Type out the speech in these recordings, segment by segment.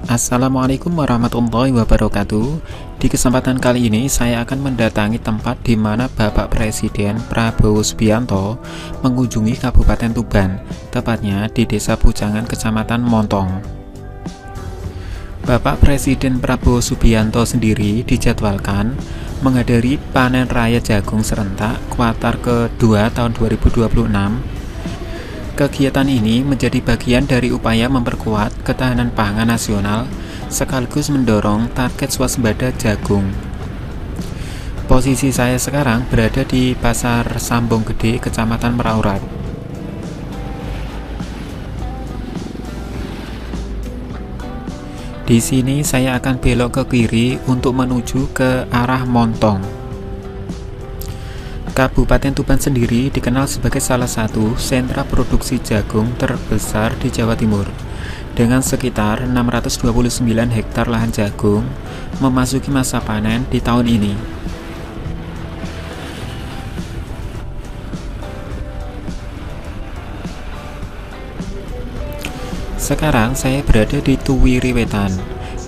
Assalamualaikum warahmatullahi wabarakatuh. Di kesempatan kali ini saya akan mendatangi tempat di mana Bapak Presiden Prabowo Subianto mengunjungi Kabupaten Tuban, tepatnya di Desa Bujangan, Kecamatan Montong. Bapak Presiden Prabowo Subianto sendiri dijadwalkan menghadiri panen raya jagung serentak kuartal kedua tahun 2026. Kegiatan ini menjadi bagian dari upaya memperkuat ketahanan pangan nasional sekaligus mendorong target swasembada jagung. Posisi saya sekarang berada di Pasar Sambung Gede, Kecamatan Meraurat. Di sini saya akan belok ke kiri untuk menuju ke arah Montong. Kabupaten Tuban sendiri dikenal sebagai salah satu sentra produksi jagung terbesar di Jawa Timur, dengan sekitar 629 hektar lahan jagung memasuki masa panen di tahun ini. Sekarang saya berada di Tuwiri Wetan,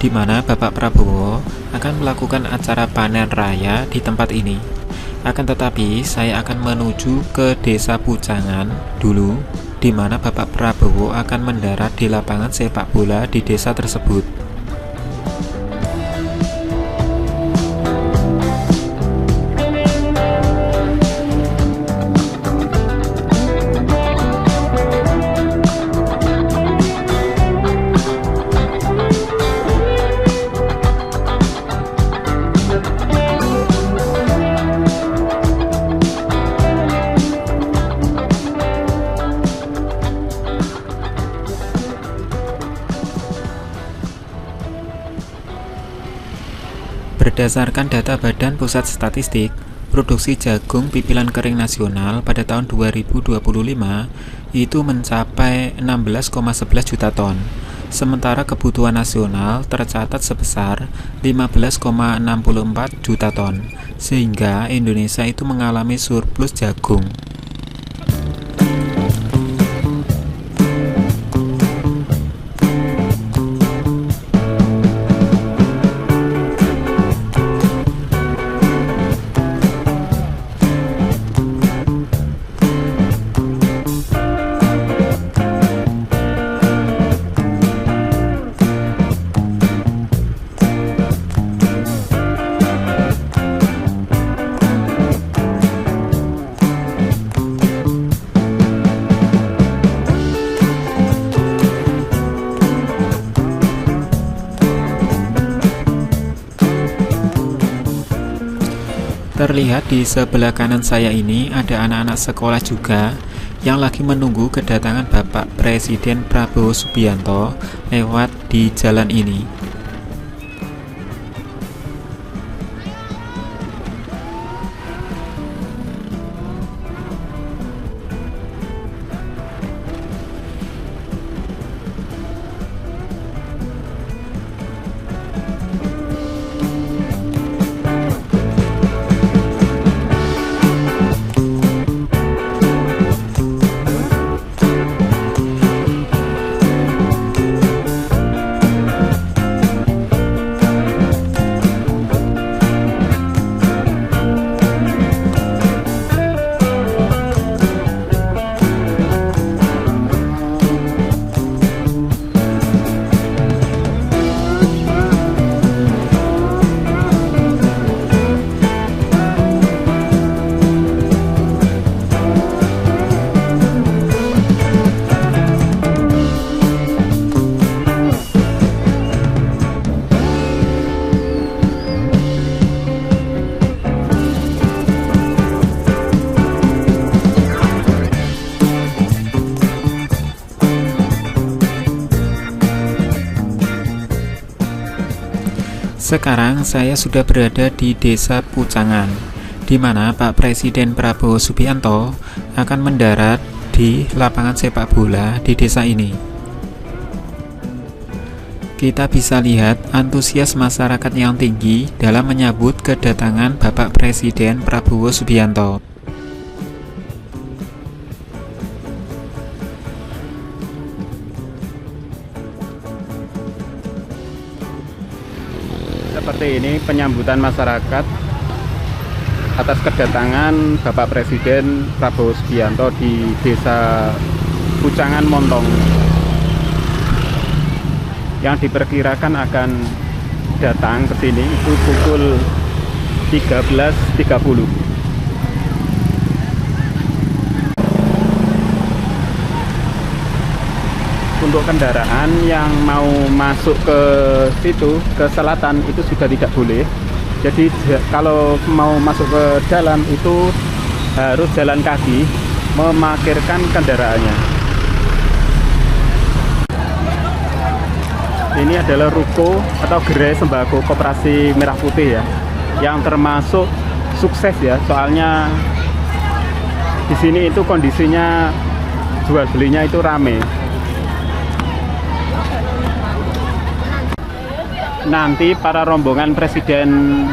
di mana Bapak Prabowo akan melakukan acara panen raya di tempat ini. Akan tetapi, saya akan menuju ke Desa Bujangan dulu, di mana Bapak Prabowo akan mendarat di lapangan sepak bola di desa tersebut. Berdasarkan data Badan Pusat Statistik, produksi jagung pipilan kering nasional pada tahun 2025 itu mencapai 16,11 juta ton, sementara kebutuhan nasional tercatat sebesar 15,64 juta ton, sehingga Indonesia itu mengalami surplus jagung. Terlihat di sebelah kanan saya ini ada anak-anak sekolah juga yang lagi menunggu kedatangan Bapak Presiden Prabowo Subianto lewat di jalan ini. Sekarang saya sudah berada di Desa Bujangan, di mana Pak Presiden Prabowo Subianto akan mendarat di lapangan sepak bola di desa ini. Kita bisa lihat antusias masyarakat yang tinggi dalam menyambut kedatangan Bapak Presiden Prabowo Subianto. Seperti ini penyambutan masyarakat atas kedatangan Bapak Presiden Prabowo Subianto di Desa Pucangan Montong, yang diperkirakan akan datang ke sini itu pukul 13.30. Untuk kendaraan yang mau masuk ke situ, ke selatan, itu sudah tidak boleh. Jadi kalau mau masuk ke dalam itu harus jalan kaki, memarkirkan kendaraannya. Ini adalah ruko atau gerai sembako Koperasi Merah Putih ya, yang termasuk sukses ya, soalnya di sini itu kondisinya jual belinya itu rame. Nanti para rombongan Presiden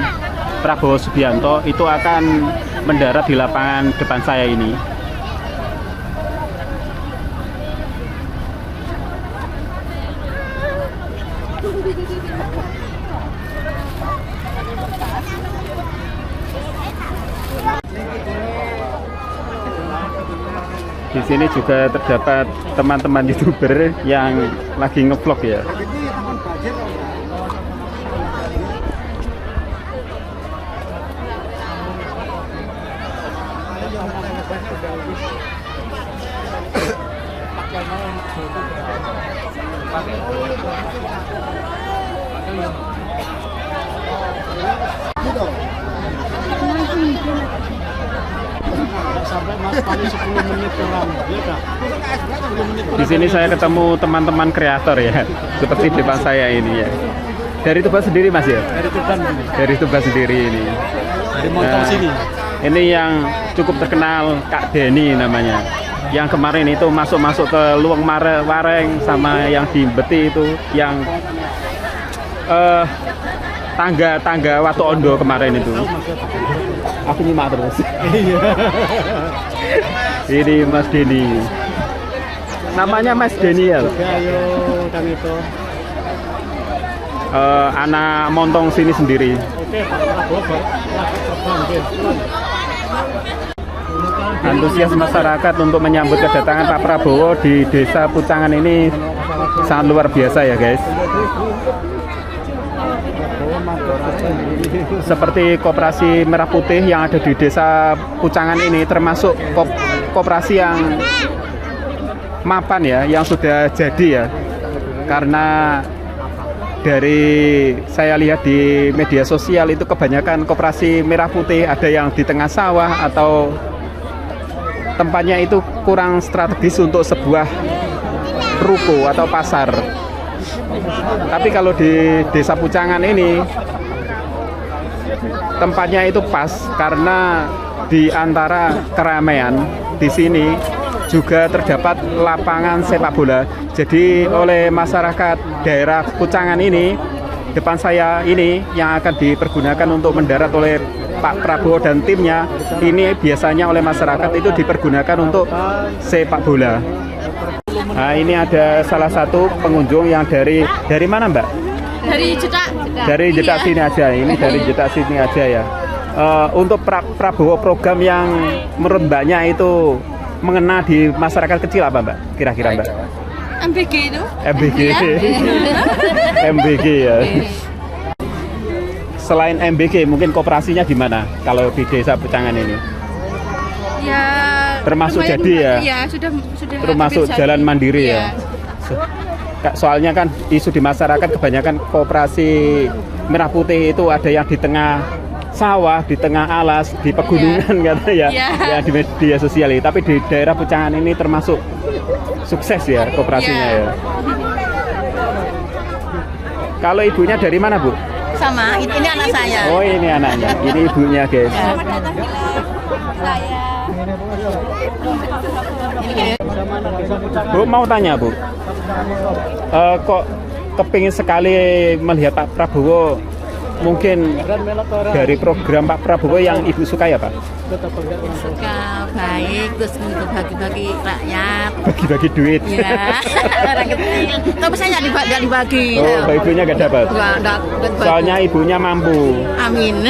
Prabowo Subianto itu akan mendarat di lapangan depan saya ini. Di sini juga terdapat teman-teman YouTuber yang lagi ngevlog ya. Di sini saya ketemu teman-teman kreator ya, seperti depan saya ini ya. Dari Tuban sendiri Mas ya? Dari Tuban. Dari Tuban sendiri ini. Dari Montong sini. Ini yang cukup terkenal Kak Denny namanya. Yang kemarin itu masuk-masuk ke Luang Wareng sama yang di Beti itu, yang tangga Watu Ondo kemarin itu. Aku nyimak terus. Ini Mas Denny. Namanya Mas Denny ya? Ayo, dan itu. Anak Montong sini sendiri. Oke, Pak Prabowo. Antusias masyarakat untuk menyambut kedatangan Pak Prabowo di Desa Pucangan ini sangat luar biasa ya guys. Seperti Koperasi Merah Putih yang ada di Desa Pucangan ini termasuk koperasi yang mapan ya, yang sudah jadi ya. Karena dari saya lihat di media sosial itu kebanyakan Koperasi Merah Putih ada yang di tengah sawah atau tempatnya itu kurang strategis untuk sebuah ruko atau pasar. Tapi kalau di Desa Pucangan ini tempatnya itu pas, karena di antara keramaian di sini juga terdapat lapangan sepak bola. Jadi oleh masyarakat daerah Pucangan ini, depan saya ini yang akan dipergunakan untuk mendarat oleh Pak Prabowo dan timnya, ini biasanya oleh masyarakat itu dipergunakan untuk sepak bola. Nah, ini ada salah satu pengunjung yang dari mana Mbak? Dari Jedak. Dari Jedak sini aja. Ini dari Jedak sini aja ya. Untuk Prabowo program yang menurut Mbaknya itu mengena di masyarakat kecil apa Mbak? Kira-kira Mbak? MBG itu. MBG. MBG ya. Selain MBG, mungkin koperasinya gimana kalau di Desa Pucangan ini? Ya. Termasuk jadi ya? Iya, sudah. Termasuk jalan mandiri ya. Soalnya kan isu di masyarakat kebanyakan Koperasi Merah Putih itu ada yang di tengah sawah, di tengah alas, di pegunungan katanya ya, ya di media sosial ini. Tapi di daerah Pucangan ini termasuk sukses ya koperasinya ya. Kalau ibunya dari mana Bu? Sama, ini anak saya. Oh ini anaknya, ini ibunya guys. Selamat datang di saya. Bu mau tanya Bu, kok kepingin sekali melihat Pak Prabowo mungkin dari program Pak Prabowo yang Ibu suka ya Pak? Suka baik, terus untuk bagi-bagi rakyat. Bagi-bagi duit. Ya, orang kecil. Tapi saya nggak dibagi. Oh, ibunya nggak dapat? Nggak bagi. Soalnya ibunya mampu. Amin.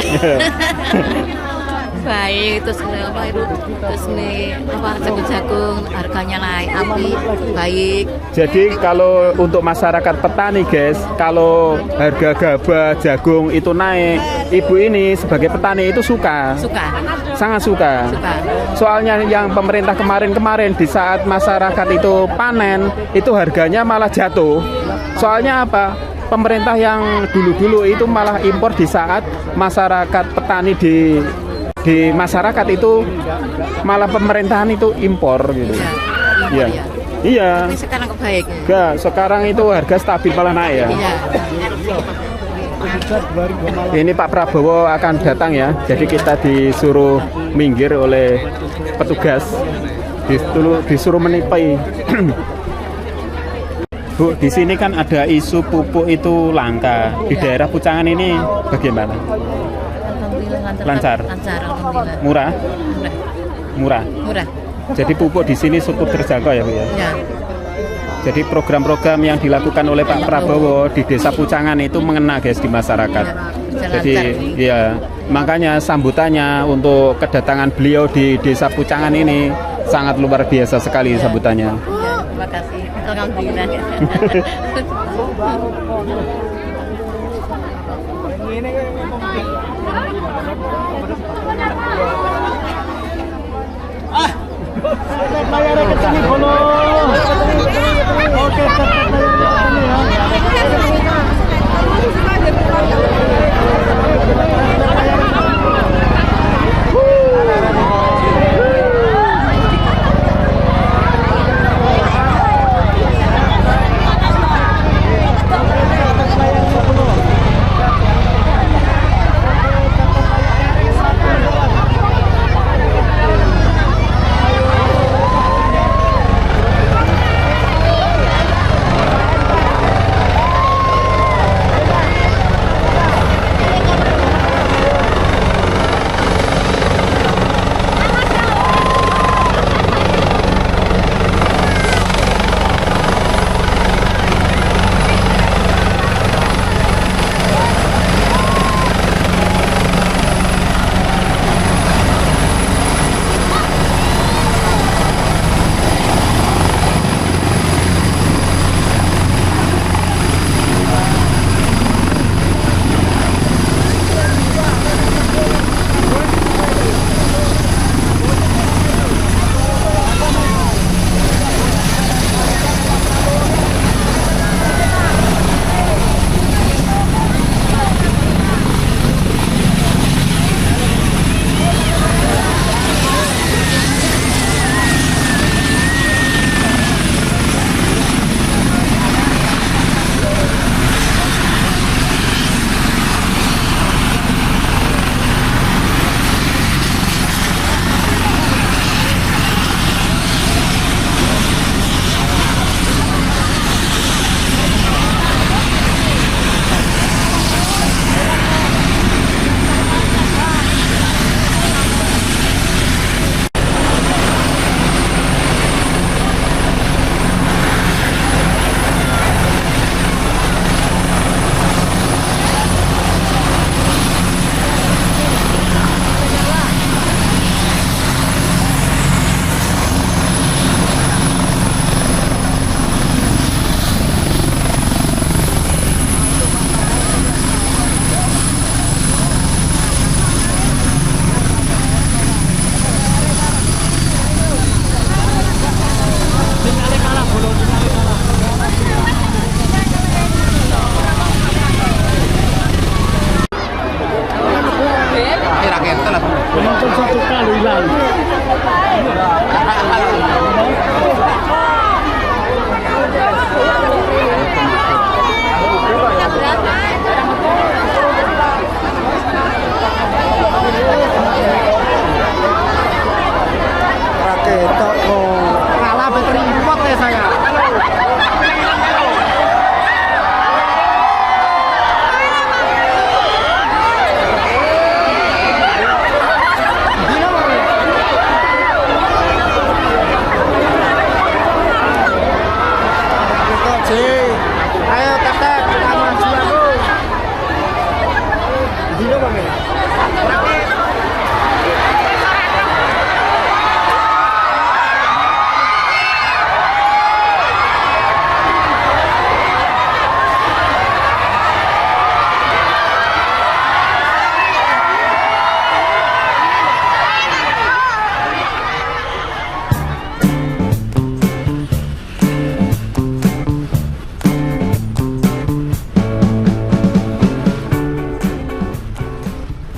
Baik, terus apa itu, terus nih apa jagung-jagung harganya naik, api baik. Jadi kalau untuk masyarakat petani guys, kalau harga gabah, jagung itu naik, ibu ini sebagai petani itu suka, sangat suka. Soalnya yang pemerintah kemarin-kemarin di saat masyarakat itu panen, itu harganya malah jatuh. Soalnya apa? Pemerintah yang dulu-dulu itu malah impor di saat masyarakat petani di masyarakat itu malah pemerintahan itu impor gitu. Iya. Iya. Tapi sekarang kebaik. Enggak, sekarang itu harga stabil malah naik ya. Iya. Ini Pak Prabowo akan datang ya. Jadi kita disuruh minggir oleh petugas. Disuruh menipai. Bu, di sini kan ada isu pupuk itu langka. Di daerah Pucangan ini bagaimana? Lancar. Alhamdulillah. Murah? Murah. Jadi pupuk di sini cukup terjangkau ya Bu ya? Ya. Jadi program-program yang dilakukan oleh Pak Prabowo di Desa Pucangan itu mengena guys di masyarakat. Jadi ya makanya sambutannya untuk kedatangan beliau di Desa Pucangan ini sangat luar biasa sekali sambutannya. Ya, terima kasih. Alhamdulillah. Bayar ke sini dulu. Oke,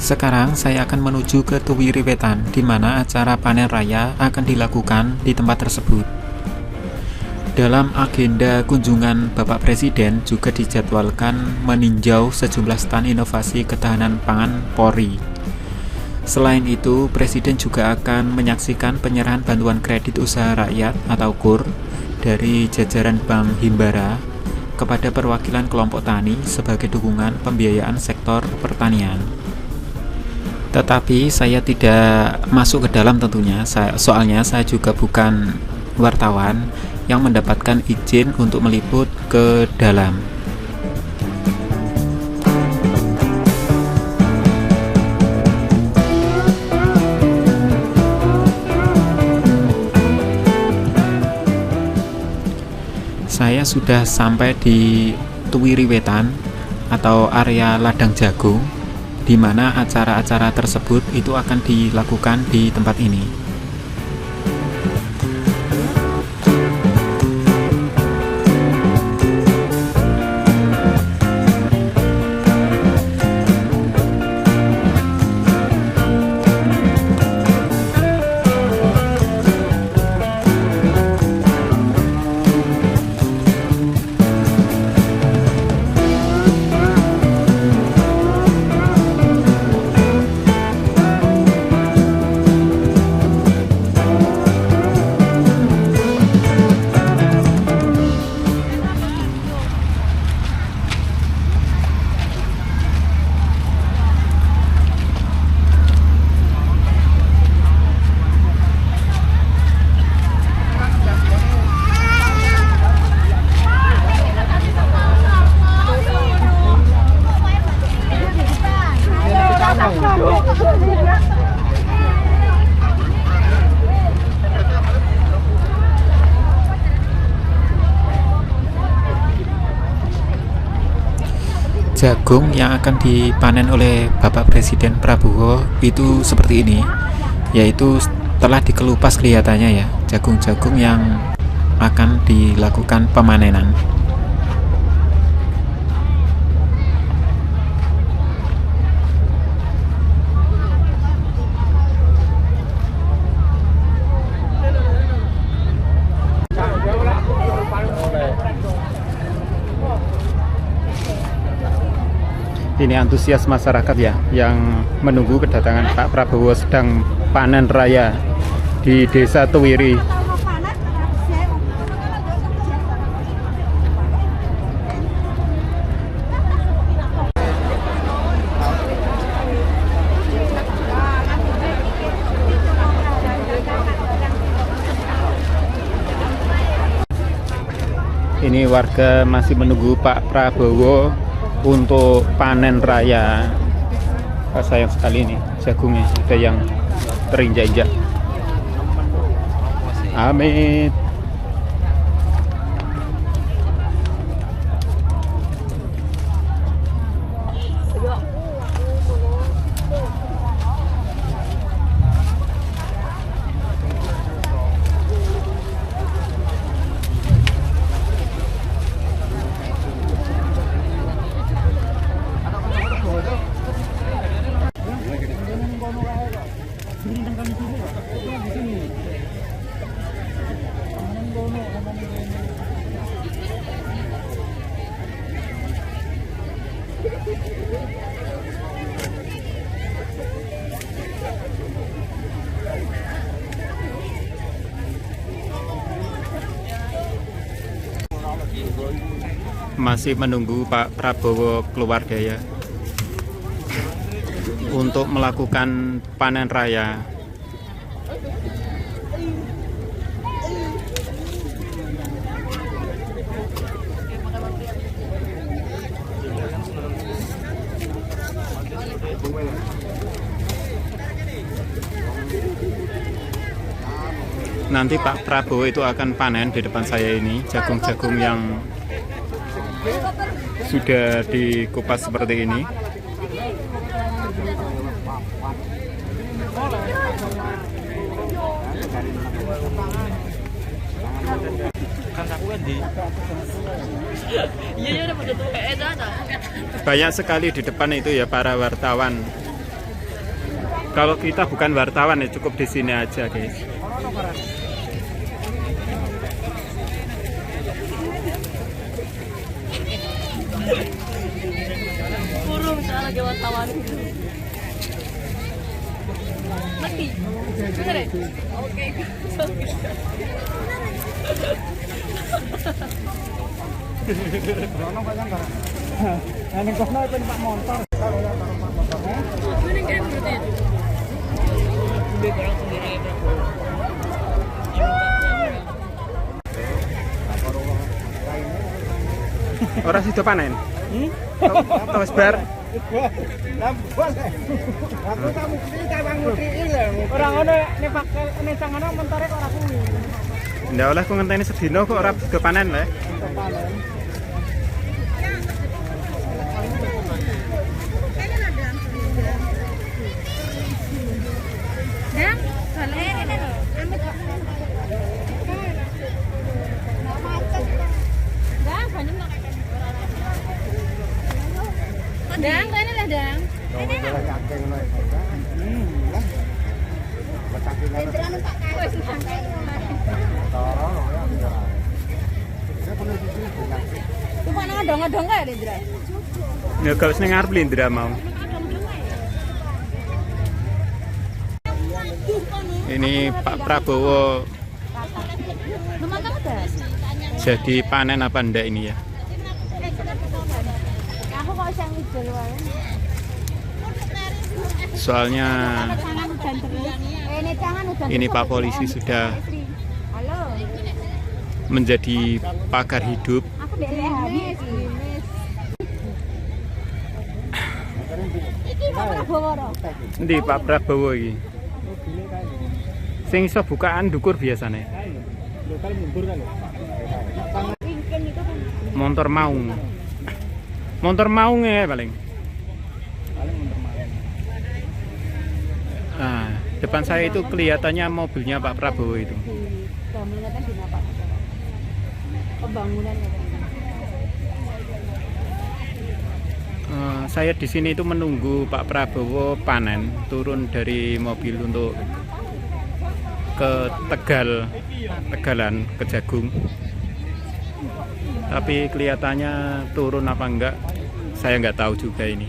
Sekarang saya akan menuju ke Tuwiri Wetan, di mana acara panen raya akan dilakukan di tempat tersebut. Dalam agenda kunjungan Bapak Presiden juga dijadwalkan meninjau sejumlah stand inovasi ketahanan pangan Polri. Selain itu, Presiden juga akan menyaksikan penyerahan bantuan kredit usaha rakyat atau KUR dari jajaran Bank Himbara kepada perwakilan kelompok tani sebagai dukungan pembiayaan sektor pertanian. Tetapi saya tidak masuk ke dalam tentunya, soalnya saya juga bukan wartawan yang mendapatkan izin untuk meliput ke dalam. Saya sudah sampai di Tuwiri Wetan atau area ladang jagung, di mana acara-acara tersebut itu akan dilakukan di tempat ini. Jagung yang akan dipanen oleh Bapak Presiden Prabowo itu seperti ini, yaitu telah dikelupas kelihatannya ya, jagung-jagung yang akan dilakukan pemanenan. Ini antusias masyarakat ya, yang menunggu kedatangan Pak Prabowo sedang panen raya di Desa Tuwiri. Ini warga masih menunggu Pak Prabowo untuk panen raya. Sayang sekali nih jagungnya, ada yang terinjak-injak. Amit. Masih menunggu Pak Prabowo keluar ya untuk melakukan panen raya. Nanti Pak Prabowo itu akan panen di depan saya ini jagung-jagung yang sudah dikupas seperti ini. Banyak sekali di depan itu ya para wartawan Kalau kita bukan wartawan ya cukup di sini aja, guys. Burung saya lagi wartawan. Mati. Bener ya? Oke. Ini kono itu Pak Montor. Ini kan berarti itu. Orang sido panen. Wis bar. Aku tak mesti kawang mutri lho. Ora ngono nek pakai nek sangane montore kok ora kuwi. Ndak oleh ku ngenteni sedina kok ora sido panen le. Dang, balik ini lho. Ambek kok. Dang, banyak nak. Dang, kene lah, Dang. Ini lah. Cuma ngadong-ngadong kae, Lindra. Ya gak wis ning ngarep Lindra mau. Ini Pak Prabowo jadi panen apa enggak ini ya? Soalnya ini Pak Polisi sudah menjadi pagar hidup. Ndi Pak Prabowo iki? Sing iso bukaan dukur biasane. Lokal mundur kan. Montor maung. Montor maung ya paling. Nah, depan saya itu kelihatannya mobilnya Pak Prabowo itu. Saya di sini itu menunggu Pak Prabowo panen, turun dari mobil untuk ke Tegalan, ke Jagung. Tapi kelihatannya turun apa enggak, saya nggak tahu juga ini.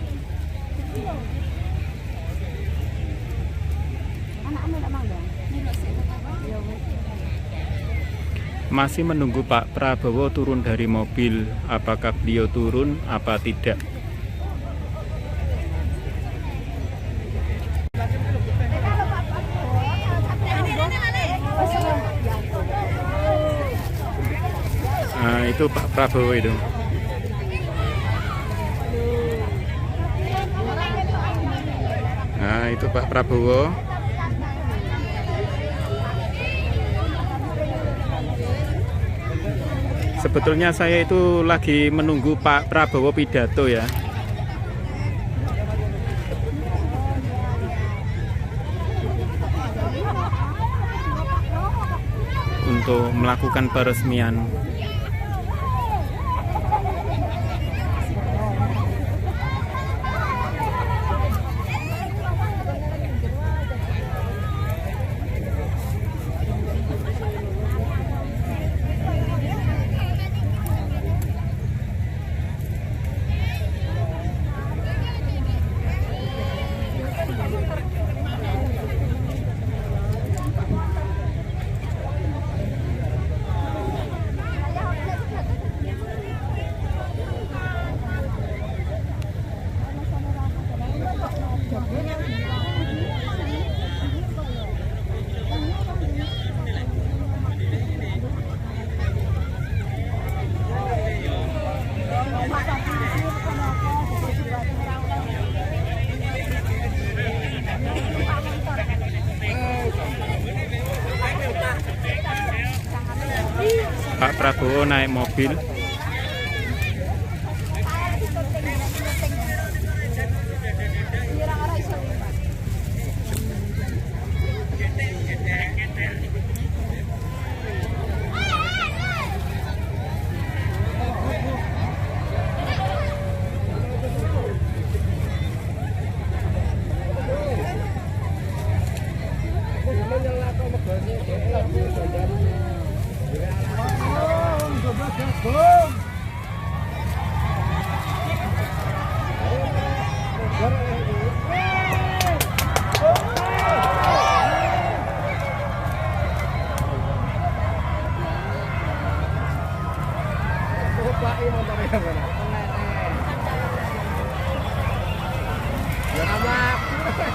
Masih menunggu Pak Prabowo turun dari mobil, apakah beliau turun apa tidak. Nah, itu Pak Prabowo itu. Nah, itu Pak Prabowo. Sebetulnya saya itu lagi menunggu Pak Prabowo pidato ya. Untuk melakukan peresmian. Pak Prabowo naik mobil.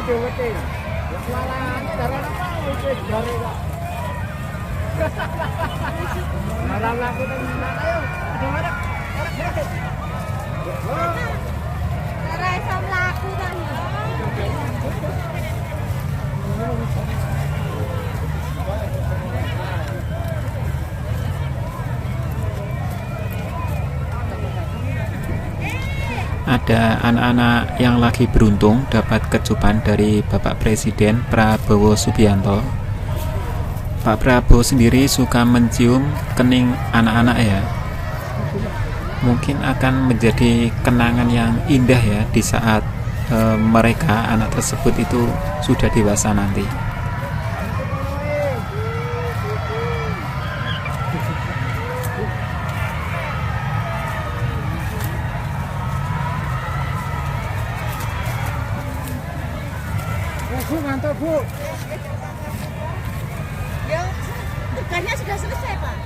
diweti. Jualan darah apa? Wis jare kok. Marah aku nang ayo. Aduh mana? Ora iso mlaku kan. Ada anak-anak yang lagi beruntung dapat kecupan dari Bapak Presiden Prabowo Subianto. Pak Prabowo sendiri suka mencium kening anak-anak ya. Mungkin akan menjadi kenangan yang indah ya di saat mereka, anak tersebut itu sudah dewasa nanti. Bu, mantap Bu. Ya, tugasnya sudah selesai, Pak.